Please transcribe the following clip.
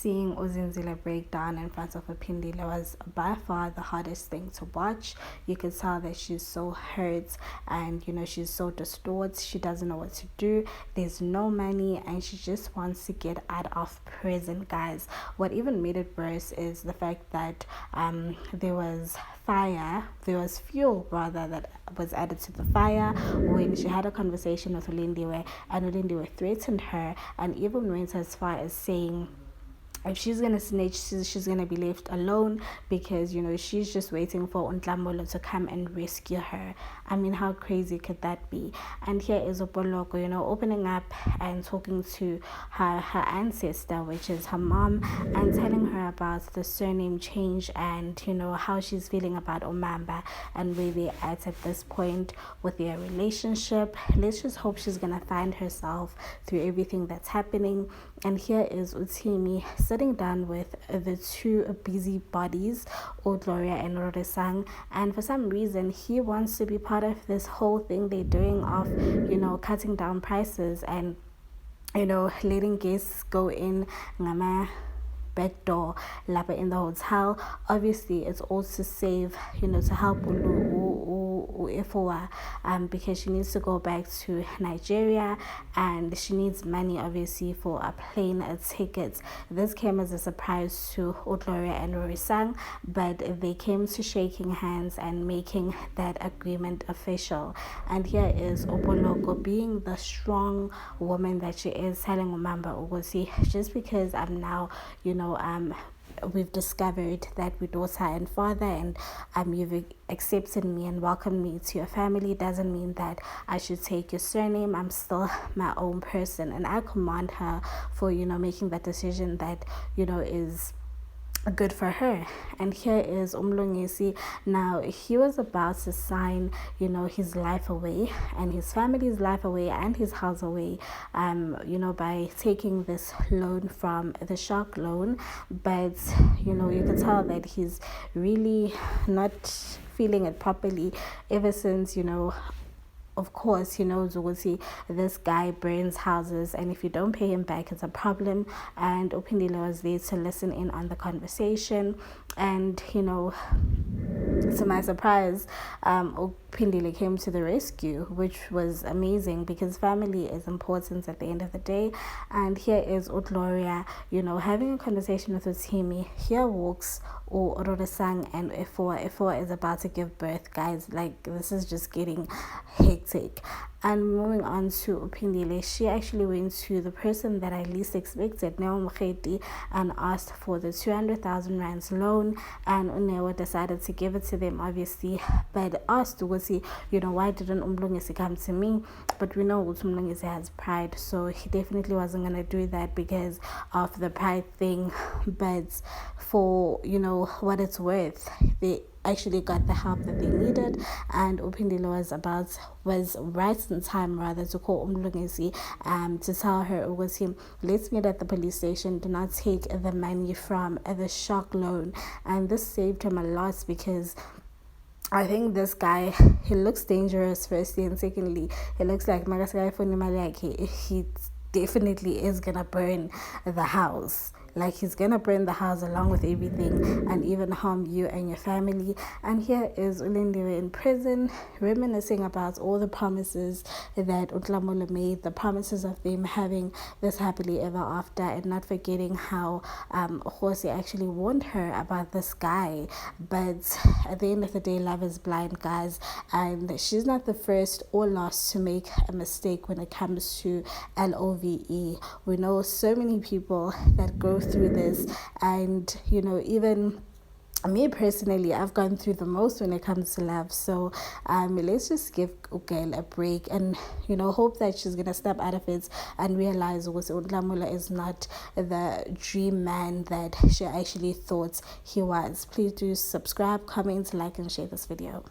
seeing Uzinzile break down in front of Uphindile was by far the hardest thing to watch. You could tell that she's so hurt, and she's so distraught. She doesn't know what to do. There's no money, and she just wants to get out of prison, guys. What even made it worse is the fact that there was fuel rather, that was added to the fire when she had a conversation with Ulindiwe, and Ulindiwe threatened her and even went as far as saying if she's gonna snitch, she's gonna be left alone, because she's just waiting for Untlamolo to come and rescue her. I mean, how crazy could that be? And here is Opoloko, opening up and talking to her ancestor, which is her mom, and telling her about the surname change and how she's feeling about Omamba and where they're at this point with their relationship. Let's just hope she's gonna find herself through everything that's happening. And here is Uthimi sitting down with the two busy bodies, Gloria and Roresang, and for some reason he wants to be part of this whole thing they're doing of cutting down prices and letting guests go in back door lapha in the hotel. Obviously it's all to save, to help Efua, because she needs to go back to Nigeria and she needs money obviously for a plane ticket. This came as a surprise to Gloria and Rorisang, but they came to shaking hands and making that agreement official. And here is Opoloko being the strong woman that she is, telling Umamba Ugosi, just because I'm now we've discovered that we're daughter and father, and you've accepted me and welcomed me to your family, doesn't mean that I should take your surname. I'm still my own person, and I commend her for making that decision that is good for her. And here is Umlungisi. Now he was about to sign his life away and his family's life away and his house away by taking this loan from the Shark loan, but you can tell that he's really not feeling it properly ever since of course, he knows this guy burns houses, and if you don't pay him back, it's a problem. And Uphindile was there to listen in on the conversation, and to my surprise, Uphindile came to the rescue, which was amazing because family is important at the end of the day. And here is Gloria, having a conversation with Uthimi. Here walks Roresang and Efua. Efua is about to give birth, guys. Like, this is just getting hectic. And moving on to Uphindile, she actually went to the person that I least expected, Neo Mkheti, and asked for the 200,000 rands loan, and Unewa decided to give it to them, obviously, but asked why didn't Umlungisi come to me? But we know Umlungisi has pride, so he definitely wasn't going to do that because of the pride thing. But for what it's worth, they actually got the help that they needed, and Uphindile was right in time rather to call Umlungisi to tell her it was him. Let's meet at the police station, do not take the money from the Shark loan. And this saved him a lot, because I think this guy, he looks dangerous firstly, and secondly he looks like he definitely is gonna burn the house. Like, he's gonna burn the house along with everything and even harm you and your family. And here is Ulindiwe in prison, reminiscing about all the promises that Untlamolo made, the promises of them having this happily ever after, and not forgetting how Khosi actually warned her about this guy. But at the end of the day, love is blind, guys, and she's not the first or last to make a mistake when it comes to LOVE. We know so many people that go through this, and even me personally, I've gone through the most when it comes to love. So let's just give Ugel a break and hope that she's gonna step out of it and realize Untlamolo is not the dream man that she actually thought he was. Please do subscribe, comment, like, and share this video.